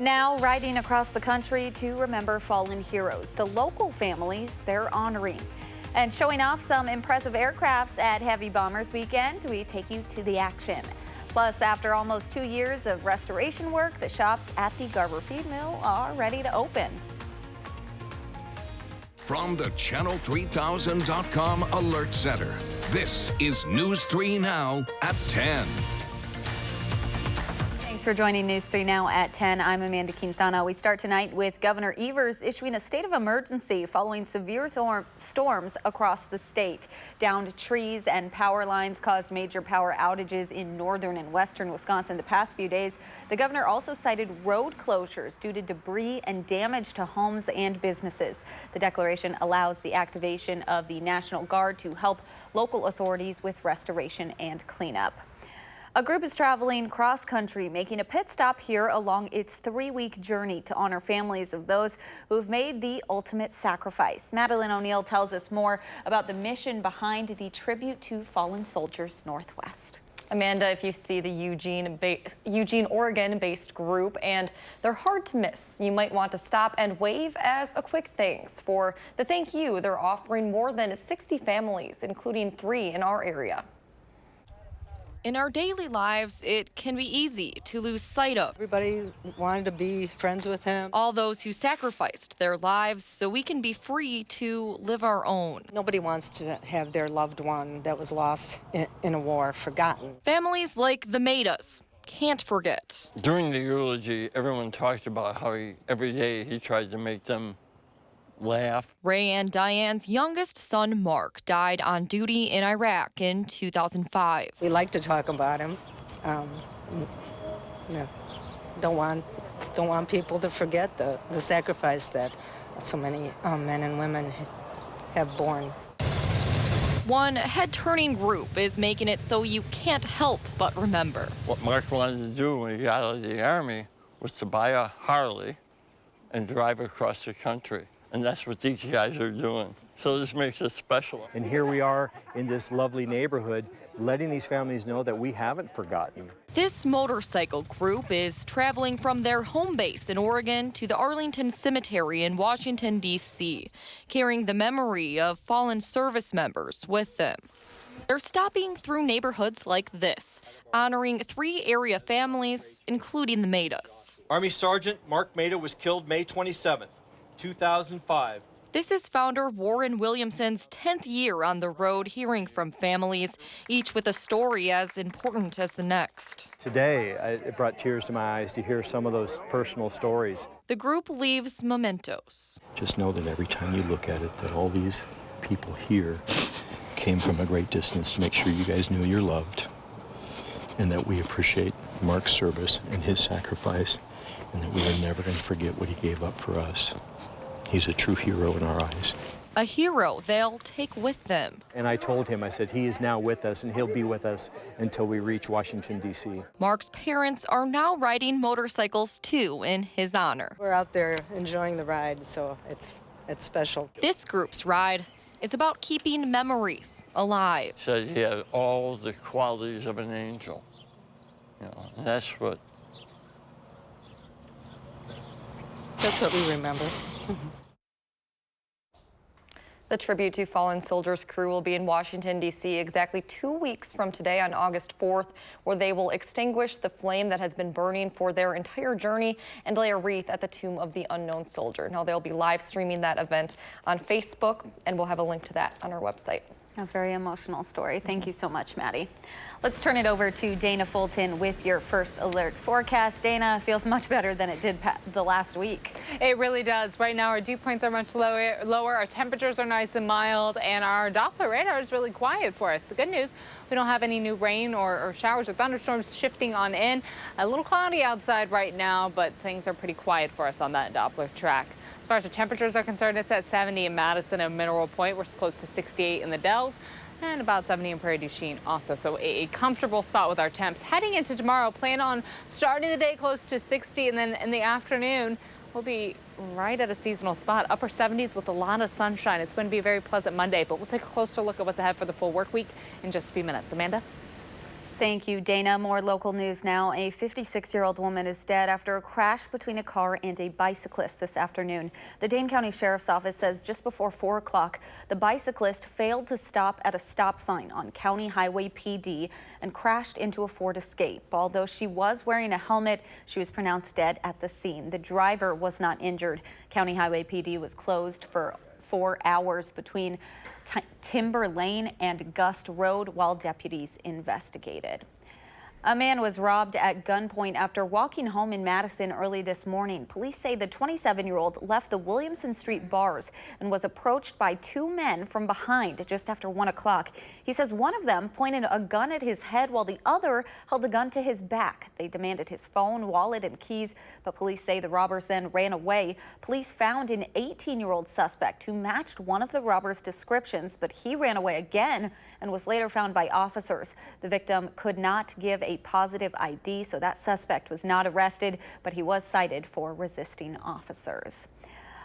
Now riding across the country to remember fallen heroes, the local families they're honoring. And showing off some impressive aircrafts at Heavy Bombers Weekend, we take you to the action. Plus, after almost 2 years of restoration work, the shops at the Garber Feed Mill are ready to open. From the Channel3000.com Alert Center, this is News 3 Now at 10. Thanks for joining News 3 Now at 10. I'm Amanda Quintana. We start tonight with Governor Evers issuing a state of emergency following severe storms across the state. Downed trees and power lines caused major power outages in northern and western Wisconsin the past few days. The governor also cited road closures due to debris and damage to homes and businesses. The declaration allows the activation of the National Guard to help local authorities with restoration and cleanup. A group is traveling cross-country, making a pit stop here along its 3-week journey to honor families of those who have made the ultimate sacrifice. Madeline O'Neill tells us more about the mission behind the Tribute to Fallen Soldiers Northwest. Amanda, if you see the Eugene, Oregon-based group, and they're hard to miss, you might want to stop and wave as a quick thanks for the thank you they're offering more than 60 families, including 3 in our area. In our daily lives, it can be easy to lose sight of everybody wanted to be friends with him. All those who sacrificed their lives so we can be free to live our own. Nobody wants to have their loved one that was lost in a war forgotten. Families like the Madas can't forget. During the eulogy, everyone talked about how every day he tried to make them laugh. Ray and Diane's youngest son, Mark, died on duty in Iraq in 2005. We like to talk about him. Don't want people to forget the sacrifice that so many men and women have borne. One head-turning group is making it so you can't help but remember. What Mark wanted to do when he got out of the Army was to buy a Harley and drive across the country. And that's what these guys are doing. So this makes it special. And here we are in this lovely neighborhood, letting these families know that we haven't forgotten. This motorcycle group is traveling from their home base in Oregon to the Arlington Cemetery in Washington, D.C., carrying the memory of fallen service members with them. They're stopping through neighborhoods like this, honoring 3 area families, including the Madas. Army Sergeant Mark Mada was killed May 27th. 2005. This is founder Warren Williamson's 10th year on the road, hearing from families, each with a story as important as the next. Today, it brought tears to my eyes to hear some of those personal stories. The group leaves mementos. Just know that every time you look at it, that all these people here came from a great distance to make sure you guys knew you're loved, and that we appreciate Mark's service and his sacrifice, and that we are never going to forget what he gave up for us. He's a true hero in our eyes. A hero they'll take with them. And I told him, I said, he is now with us and he'll be with us until we reach Washington, D.C. Mark's parents are now riding motorcycles too in his honor. We're out there enjoying the ride, so it's special. This group's ride is about keeping memories alive. Said he had all the qualities of an angel. And that's what we remember. The Tribute to Fallen Soldiers crew will be in Washington, D.C. exactly 2 weeks from today on August 4th, where they will extinguish the flame that has been burning for their entire journey and lay a wreath at the tomb of the unknown soldier. Now, they'll be live streaming that event on Facebook, and we'll have a link to that on our website. A very emotional story. Thank you so much, Maddie. Let's turn it over to Dana Fulton with your first alert forecast. Dana, feels much better than it did the last week. It really does. Right now, our dew points are much lower. Our temperatures are nice and mild, and our Doppler radar is really quiet for us. The good news, we don't have any new rain or showers or thunderstorms shifting on in. A little cloudy outside right now, but things are pretty quiet for us on that Doppler track. As far as the temperatures are concerned, it's at 70 in Madison and Mineral Point. We're close to 68 in the Dells and about 70 in Prairie du Chien also. So a comfortable spot with our temps. Heading into tomorrow, plan on starting the day close to 60, and then in the afternoon, we'll be right at a seasonal spot, upper 70s with a lot of sunshine. It's going to be a very pleasant Monday, but we'll take a closer look at what's ahead for the full work week in just a few minutes. Amanda? Thank you, Dana. More local news now. A 56-year-old woman is dead after a crash between a car and a bicyclist this afternoon. The Dane County Sheriff's Office says just before 4 o'clock, the bicyclist failed to stop at a stop sign on County Highway PD and crashed into a Ford Escape. Although she was wearing a helmet, she was pronounced dead at the scene. The driver was not injured. County Highway PD was closed for 4 hours between Timber Lane and Gust Road while deputies investigated. A man was robbed at gunpoint after walking home in Madison early this morning. Police say the 27-year-old left the Williamson Street bars and was approached by 2 men from behind just after 1 o'clock. He says one of them pointed a gun at his head while the other held the gun to his back. They demanded his phone, wallet, and keys, but police say the robbers then ran away. Police found an 18-year-old suspect who matched one of the robbers' descriptions, but he ran away again and was later found by officers. The victim could not give a positive ID, so that suspect was not arrested, but he was cited for resisting officers.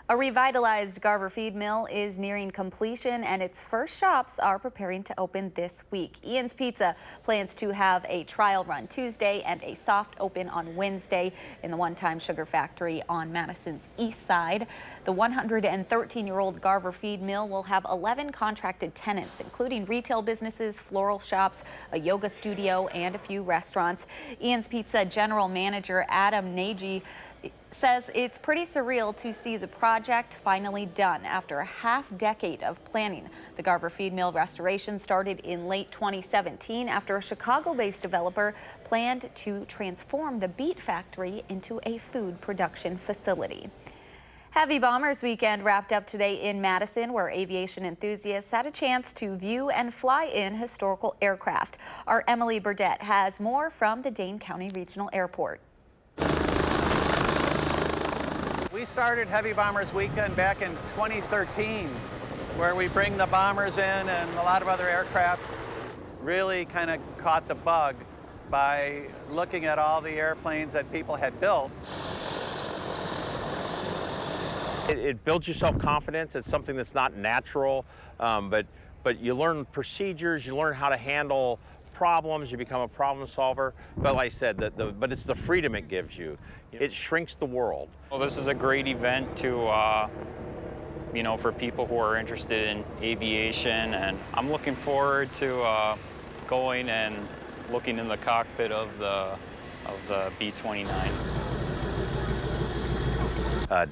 A revitalized Garver feed mill is nearing completion, and its first shops are preparing to open this week. Ian's Pizza plans to have a trial run Tuesday and a soft open on Wednesday in the one-time sugar factory on Madison's east side. The 113-year-old Garver feed mill will have 11 contracted tenants, including retail businesses, floral shops, a yoga studio, and a few restaurants. Ian's Pizza General Manager Adam Nagy says it's pretty surreal to see the project finally done after a half-decade of planning. The Garver feed mill restoration started in late 2017 after a Chicago-based developer planned to transform the beet factory into a food production facility. Heavy Bombers Weekend wrapped up today in Madison, where aviation enthusiasts had a chance to view and fly in historical aircraft. Our Emily Burdett has more from the Dane County Regional Airport. We started Heavy Bombers Weekend back in 2013, where we bring the bombers in and a lot of other aircraft. Really kind of caught the bug by looking at all the airplanes that people had built. It builds your self-confidence. It's something that's not natural, but you learn procedures, you learn how to handle problems, you become a problem solver. But like I said, but it's the freedom it gives you. It shrinks the world. Well, this is a great event to, you know, for people who are interested in aviation, and I'm looking forward to going and looking in the cockpit of the B-29.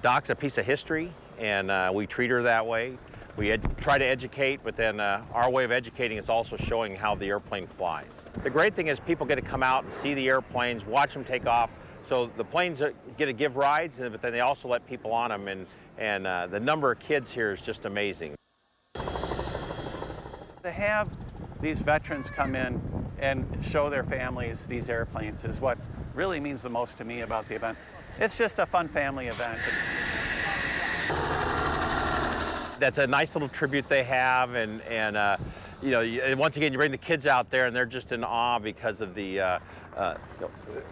Doc's a piece of history, and we treat her that way. We try to educate, but then our way of educating is also showing how the airplane flies. The great thing is people get to come out and see the airplanes, watch them take off. So the planes get to give rides, but then they also let people on them, and the number of kids here is just amazing. To have these veterans come in and show their families these airplanes is what really means the most to me about the event. It's just a fun family event. That's a nice little tribute they have, and you know, once again, you bring the kids out there, and they're just in awe because of the.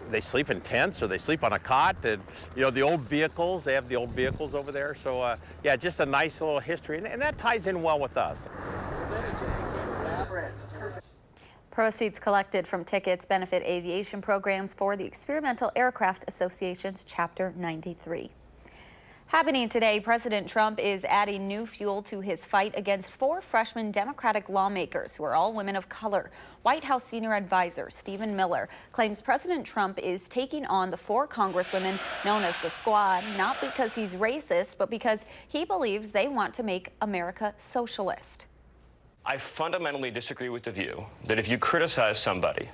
They sleep in tents or they sleep on a cot, and you know, the old vehicles. They have the old vehicles over there. So yeah, just a nice little history, and that ties in well with us. Proceeds collected from tickets benefit aviation programs for the Experimental Aircraft Association's Chapter 93. Happening today, President Trump is adding new fuel to his fight against 4 freshman Democratic lawmakers who are all women of color. White House senior advisor Stephen Miller claims President Trump is taking on the 4 congresswomen known as the Squad, not because he's racist, but because he believes they want to make America socialist. I fundamentally disagree with the view that if you criticize somebody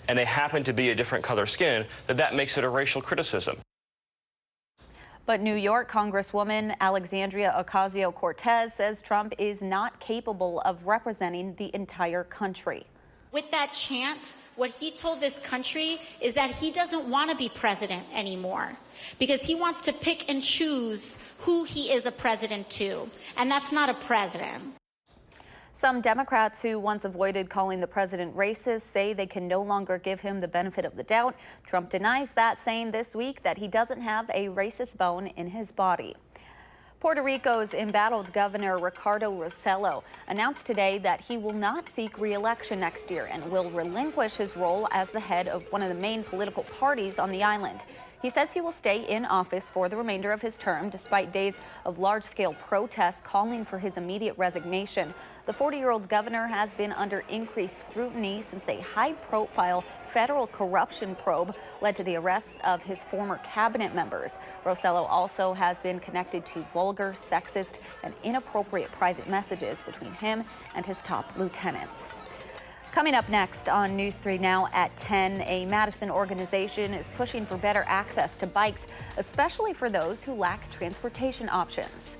and they happen to be a different color skin, that makes it a racial criticism. But New York Congresswoman Alexandria Ocasio-Cortez says Trump is not capable of representing the entire country. With that chant, what he told this country is that he doesn't want to be president anymore because he wants to pick and choose who he is a president to, and that's not a president. Some Democrats who once avoided calling the president racist say they can no longer give him the benefit of the doubt. Trump denies that, saying this week that he doesn't have a racist bone in his body. Puerto Rico's embattled Governor Ricardo Rossello announced today that he will not seek re-election next year and will relinquish his role as the head of one of the main political parties on the island. He says he will stay in office for the remainder of his term, despite days of large-scale protests calling for his immediate resignation. The 40-year-old governor has been under increased scrutiny since a high-profile federal corruption probe led to the arrests of his former cabinet members. Rossello also has been connected to vulgar, sexist, and inappropriate private messages between him and his top lieutenants. Coming up next on News 3 Now at 10, a Madison organization is pushing for better access to bikes, especially for those who lack transportation options.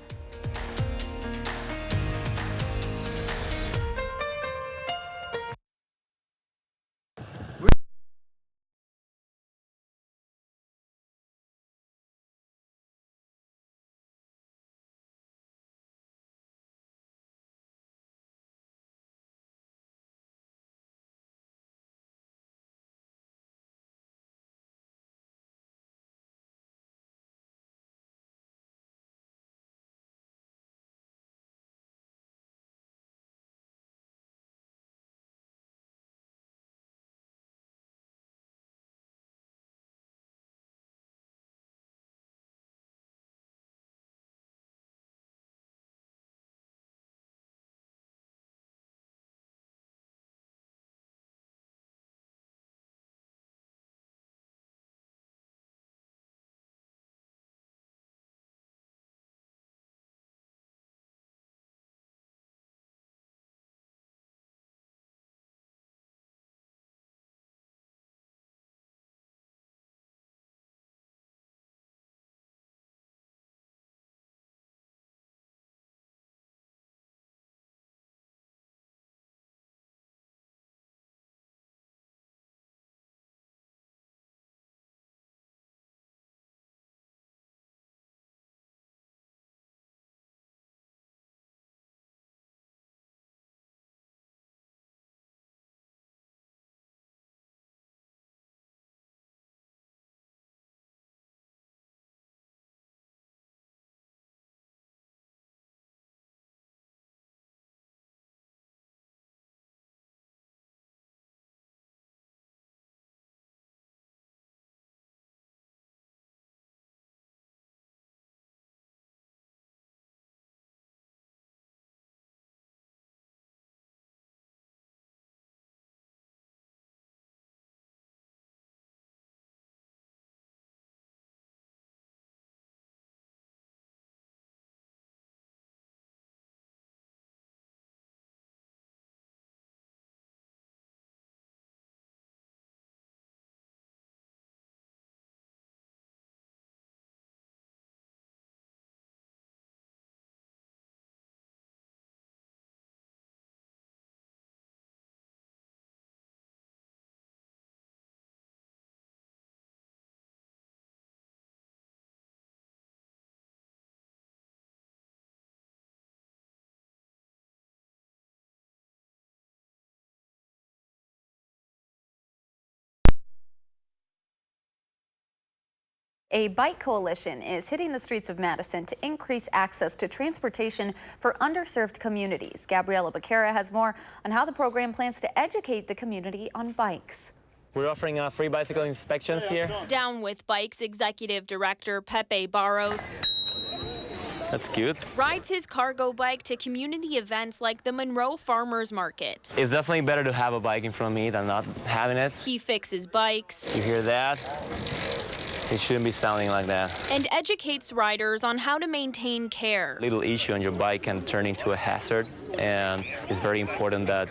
A bike coalition is hitting the streets of Madison to increase access to transportation for underserved communities. Gabriela Becerra has more on how the program plans to educate the community on bikes. We're offering free bicycle inspections here. Down with Bikes Executive Director Pepe Barros. That's cute. Rides his cargo bike to community events like the Monroe Farmers Market. It's definitely better to have a bike in front of me than not having it. He fixes bikes. You hear that? It shouldn't be sounding like that. And educates riders on how to maintain care. Little issue on your bike can turn into a hazard, and it's very important that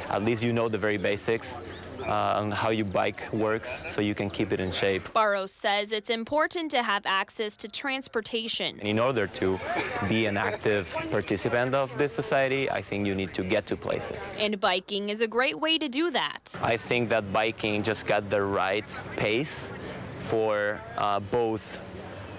at least you know the very basics on how your bike works so you can keep it in shape. Barros says it's important to have access to transportation. In order to be an active participant of this society, I think you need to get to places. And biking is a great way to do that. I think that biking just got the right pace for both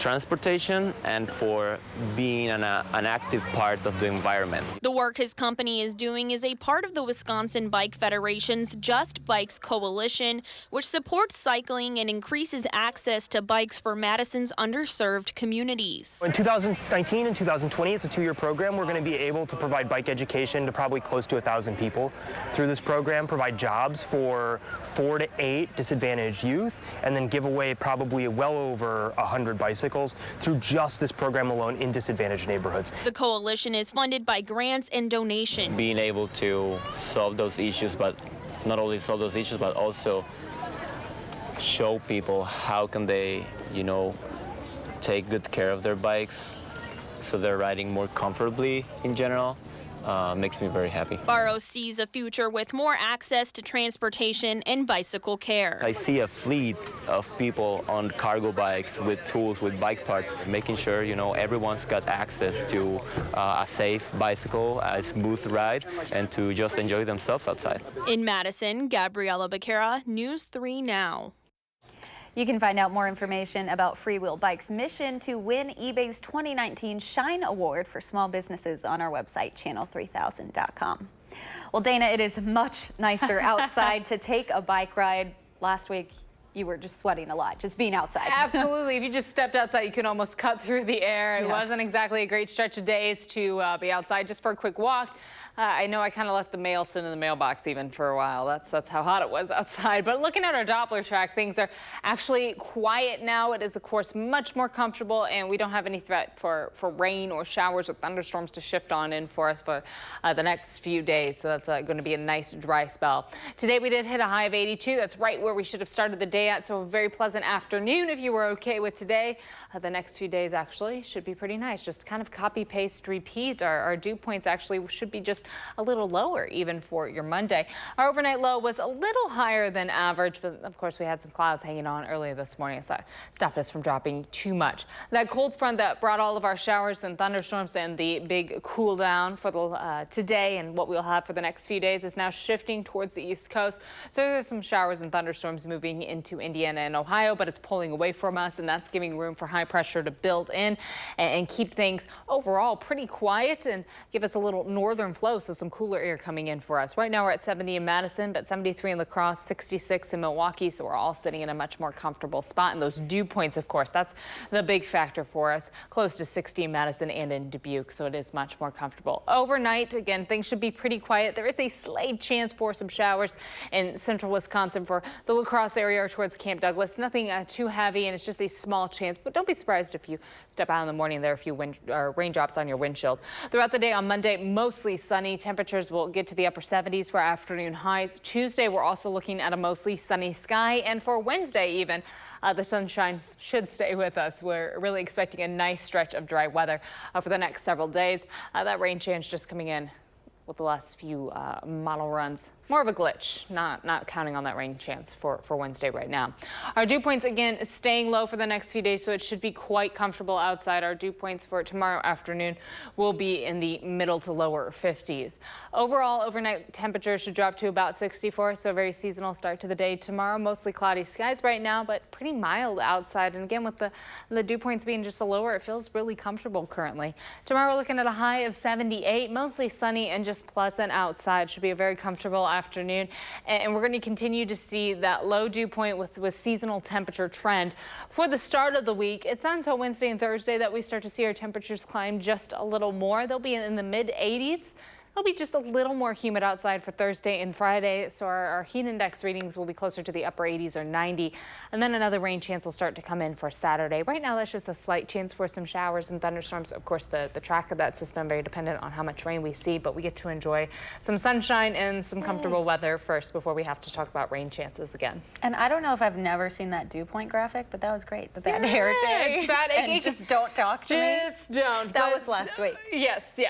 transportation and for being an active part of the environment. The work his company is doing is a part of the Wisconsin Bike Federation's Just Bikes Coalition, which supports cycling and increases access to bikes for Madison's underserved communities. In 2019 and 2020, it's a 2-year program. We're going to be able to provide bike education to probably close to 1,000 people through this program, provide jobs for 4 to 8 disadvantaged youth, and then give away probably well over 100 bicycles through just this program alone in disadvantaged neighborhoods. The coalition is funded by grants and donations. Being able to solve those issues, but not only solve those issues, but also show people how can they, take good care of their bikes so they're riding more comfortably in general. Makes me very happy. Barrow sees a future with more access to transportation and bicycle care. I see a fleet of people on cargo bikes with tools, with bike parts, making sure, everyone's got access to a safe bicycle, a smooth ride, and to just enjoy themselves outside. In Madison, Gabriela Becerra, News 3 Now. You can find out more information about Freewheel Bike's mission to win eBay's 2019 Shine Award for small businesses on our website, channel3000.com. Well, Dana, it is much nicer outside to take a bike ride. Last week, you were just sweating a lot, just being outside. Absolutely. If you just stepped outside, you could almost cut through the air. It wasn't exactly a great stretch of days to be outside just for a quick walk. I know I kind of let the mail sit in the mailbox even for a while. That's how hot it was outside. But looking at our Doppler track, things are actually quiet now. It is, of course, much more comfortable, and we don't have any threat for rain or showers or thunderstorms to shift on in for us for the next few days. So that's going to be a nice dry spell. Today we did hit a high of 82. That's right where we should have started the day at. So a very pleasant afternoon if you were okay with today. The next few days actually should be pretty nice. Just kind of copy, paste, repeat. Our dew points actually should be just a little lower even for your Monday. Our overnight low was a little higher than average, but of course we had some clouds hanging on earlier this morning, so that stopped us from dropping too much. That cold front that brought all of our showers and thunderstorms and the big cool down for today and what we'll have for the next few days is now shifting towards the East Coast. So there's some showers and thunderstorms moving into Indiana and Ohio, but it's pulling away from us, and that's giving room for high pressure to build in and keep things overall pretty quiet and give us a little northern flow, so some cooler air coming in for us. Right now we're at 70 in Madison, but 73 in La Crosse, 66 in Milwaukee, so we're all sitting in a much more comfortable spot. And those dew points, of course, that's the big factor for us. Close to 60 in Madison and in Dubuque, so it is much more comfortable. Overnight, again, things should be pretty quiet. There is a slight chance for some showers in central Wisconsin for the La Crosse area or towards Camp Douglas. Nothing too heavy, and it's just a small chance, but don't be surprised if you step out in the morning, there are a few raindrops on your windshield. Throughout the day on Monday, mostly sunny. Temperatures will get to the upper 70s for afternoon highs. Tuesday, we're also looking at a mostly sunny sky, and for Wednesday even, the sunshine should stay with us. We're really expecting a nice stretch of dry weather for the next several days. That rain chance just coming in with the last few model runs. More of a glitch, not counting on that rain chance for Wednesday right now. Our dew points, again, staying low for the next few days, so it should be quite comfortable outside. Our dew points for tomorrow afternoon will be in the middle to lower 50s. Overall, overnight temperatures should drop to about 64, so a very seasonal start to the day tomorrow. Mostly cloudy skies right now, but pretty mild outside. And again, with the dew points being just a lower, it feels really comfortable currently. Tomorrow, we're looking at a high of 78, mostly sunny and just pleasant outside. Should be a very comfortable afternoon, and we're going to continue to see that low dew point with seasonal temperature trend for the start of the week. It's not until Wednesday and Thursday that we start to see our temperatures climb just a little more. They'll be in the mid 80s. It'll be just a little more humid outside for Thursday and Friday, so our heat index readings will be closer to the upper 80s or 90, and then another rain chance will start to come in for Saturday. Right now, that's just a slight chance for some showers and thunderstorms. Of course, the track of that system very dependent on how much rain we see, but we get to enjoy some sunshine and some comfortable weather first before we have to talk about rain chances again. And I don't know if I've never seen that dew point graphic, but that was great. The bad hair day. It's bad. And just don't talk to me. Just don't. That was last week. Yes.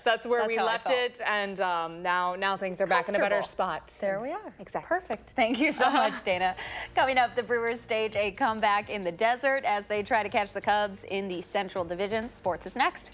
That's where we left it. And now things are back in a better spot. There we are. Exactly. Perfect. Thank you so much, Dana. Coming up, the Brewers stage a comeback in the desert as they try to catch the Cubs in the Central Division. Sports is next.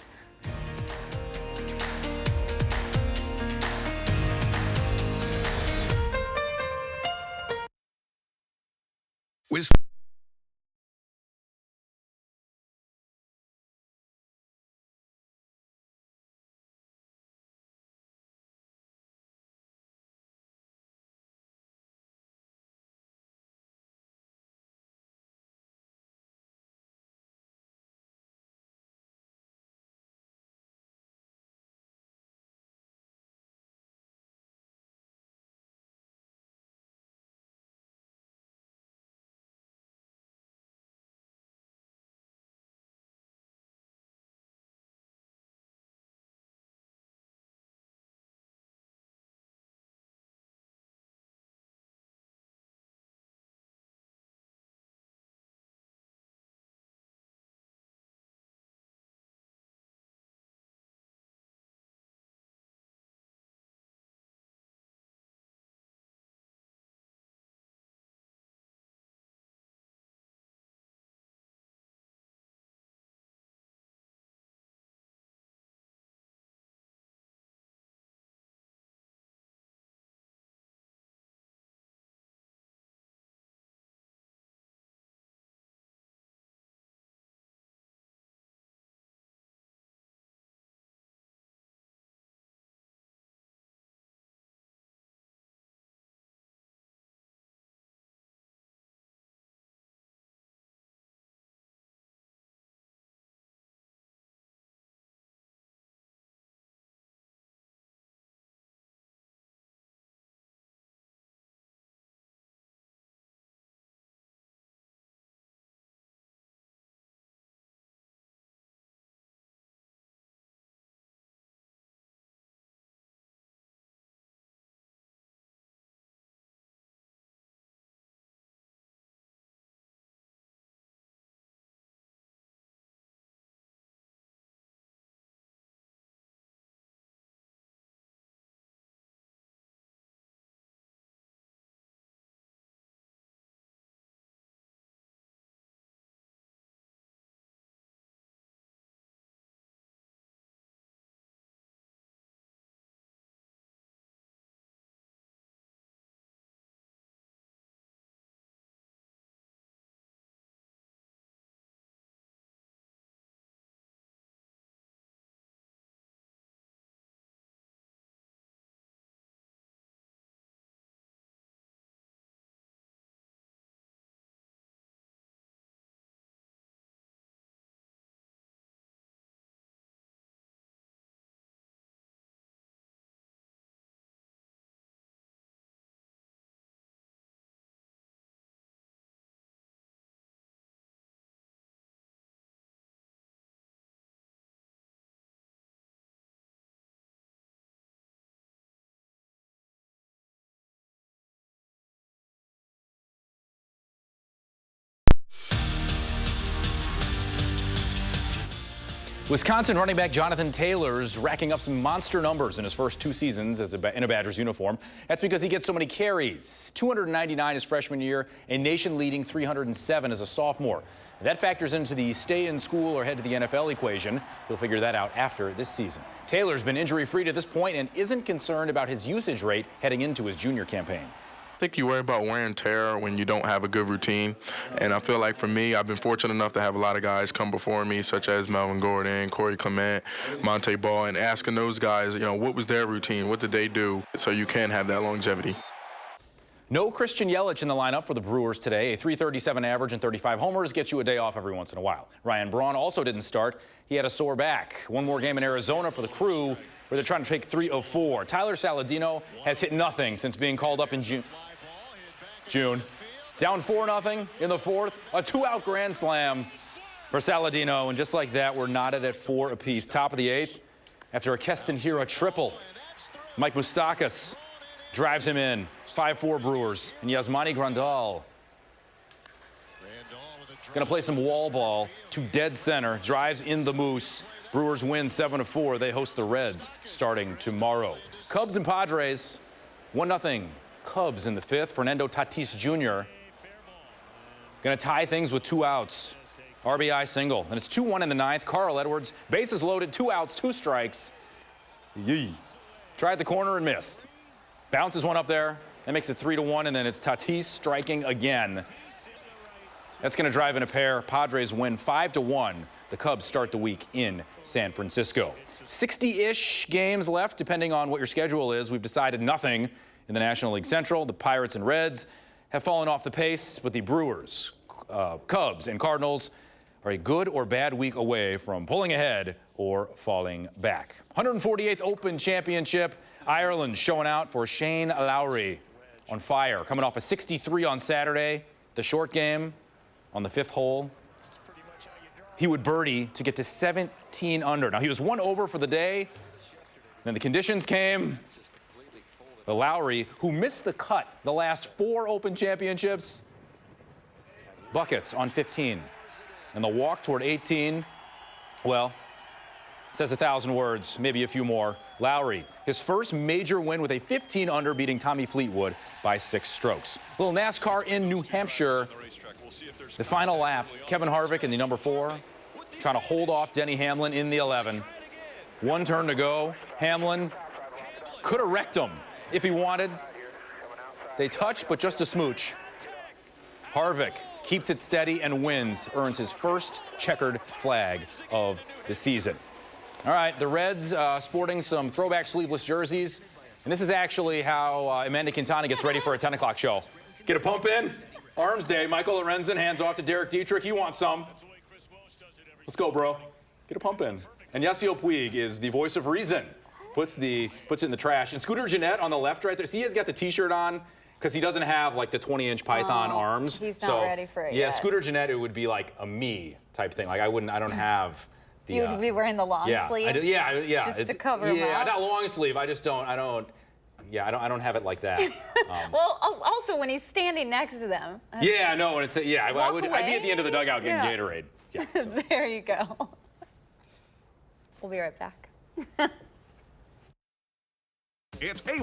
Wisconsin running back Jonathan Taylor's racking up some monster numbers in his first 2 seasons in a Badgers uniform. That's because he gets so many carries. 299 his freshman year, a nation-leading 307 as a sophomore. That factors into the stay in school or head to the NFL equation. He'll figure that out after this season. Taylor's been injury-free to this point and isn't concerned about his usage rate heading into his junior campaign. I think you worry about wear and tear when you don't have a good routine. And I feel like for me, I've been fortunate enough to have a lot of guys come before me, such as Melvin Gordon, Corey Clement, Monte Ball, and asking those guys, what was their routine? What did they do? So you can have that longevity. No Christian Yelich in the lineup for the Brewers today. A .337 average and 35 homers gets you a day off every once in a while. Ryan Braun also didn't start. He had a sore back. One more game in Arizona for the Crew, where they're trying to take 3 of 4. Tyler Saladino has hit nothing since being called up in June. Down 4-0 in the fourth. A 2-out grand slam for Saladino. And just like that, we're knotted at 4 apiece. Top of the 8th after a Keston Hiura triple. Mike Moustakas drives him in. 5-4 Brewers. And Yasmani Grandal going to play some wall ball to dead center. Drives in the Moose. Brewers win 7-4. They host the Reds starting tomorrow. Cubs and Padres, 1-0. Cubs in the 5th. Fernando Tatis Jr. going to tie things with 2 outs. RBI single. And it's 2-1 in the 9th. Carl Edwards, bases loaded, 2 outs, 2 strikes. Yee. Tried the corner and missed. Bounces one up there. That makes it 3-1, and then it's Tatis striking again. That's going to drive in a pair. Padres win 5-1. The Cubs start the week in San Francisco. 60-ish games left, depending on what your schedule is. We've decided nothing in the National League Central. The Pirates and Reds have fallen off the pace, but the Brewers, Cubs, and Cardinals are a good or bad week away from pulling ahead or falling back. 148th Open Championship. Ireland showing out for Shane Lowry on fire, coming off a 63 on Saturday. The short game on the 5th hole. He would birdie to get to 17 under. Now, he was 1 over for the day. Then the conditions came. The Lowry, who missed the cut the last 4 Open Championships, buckets on 15. And the walk toward 18, well, says 1,000 words, maybe a few more. Lowry, his first major win with a 15 under, beating Tommy Fleetwood by 6 strokes. A little NASCAR in New Hampshire. The final lap, Kevin Harvick in the number 4, trying to hold off Denny Hamlin in the 11. 1 turn to go. Hamlin could have wrecked him if he wanted. They touch, but just a smooch. Harvick keeps it steady and wins, earns his first checkered flag of the season. All right, the Reds sporting some throwback sleeveless jerseys. And this is actually how Amanda Quintana gets ready for a 10 o'clock show. Get a pump in. Arms day. Michael Lorenzen hands off to Derek Dietrich. He wants some. Let's go, bro. Get a pump in. And Yasiel Puig is the voice of reason. Puts it in the trash. And Scooter Gennett on the left right there. See, he's got the T-shirt on because he doesn't have like the 20-inch Python arms. He's not ready for it yeah, yet. Scooter Gennett, it would be like a me type thing. Like I don't have the. You would be wearing the long sleeve. Yeah. Just to cover him up. Not long sleeve. I don't have it like that. Well, also when he's standing next to them. Yeah, no, and it's I'd be at the end of the dugout getting Gatorade. Yeah, so. There you go. We'll be right back. It's a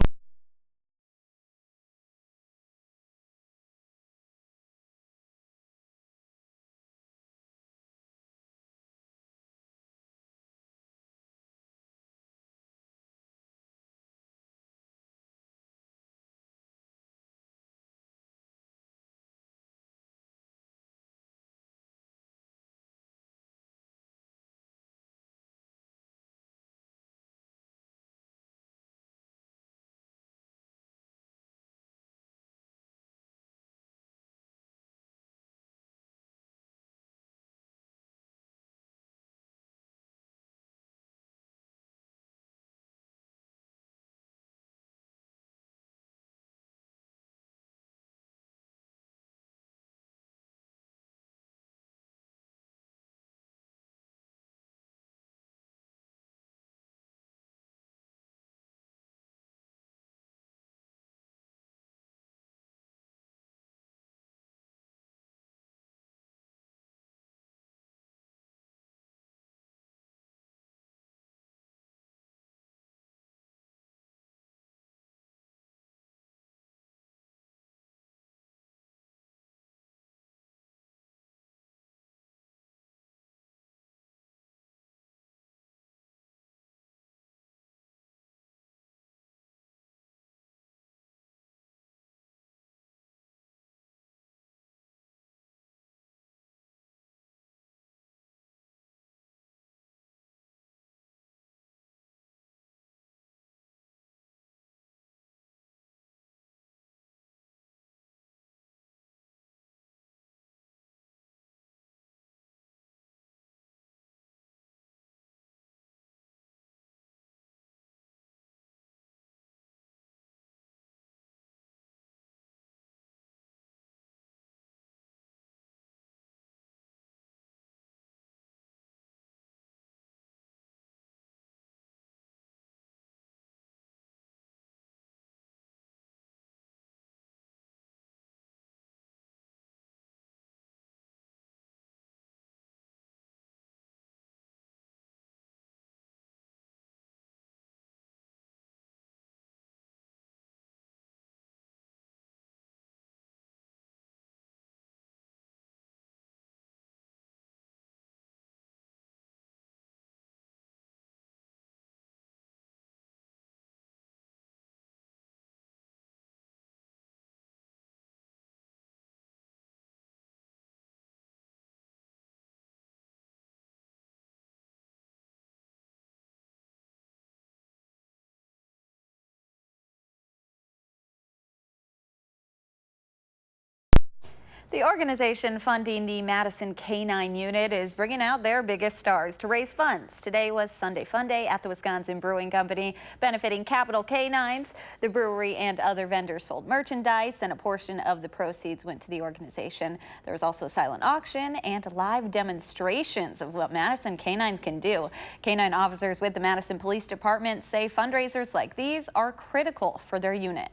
The organization funding the Madison Canine Unit is bringing out their biggest stars to raise funds. Today was Sunday Fun Day at the Wisconsin Brewing Company, benefiting Capital Canines. The brewery and other vendors sold merchandise, and a portion of the proceeds went to the organization. There was also a silent auction and live demonstrations of what Madison Canines can do. Canine officers with the Madison Police Department say fundraisers like these are critical for their unit.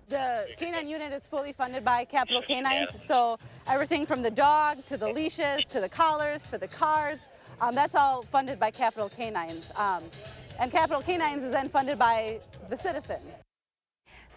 The canine unit is fully funded by Capital Canines, so everything from the dog to the leashes to the collars to the cars, that's all funded by Capital Canines. And Capital Canines is then funded by the citizens.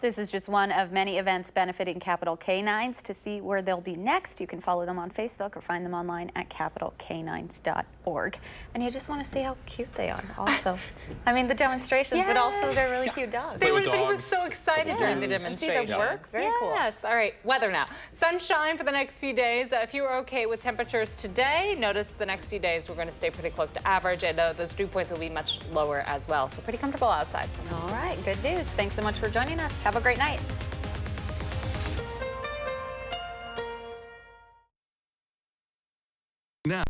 This is just one of many events benefiting Capital Canines. To see where they'll be next, you can follow them on Facebook or find them online at capitalcanines.org. And you just want to see how cute they are also. I mean, the demonstrations, but also they're really cute dogs. He was so excited during the demonstration. See the work? Very cool. Yes. All right, weather now. Sunshine for the next few days. If you were okay with temperatures today, notice the next few days we're going to stay pretty close to average, and those dew points will be much lower as well. So pretty comfortable outside. All right, good news. Thanks so much for joining us. Have a great night. Now.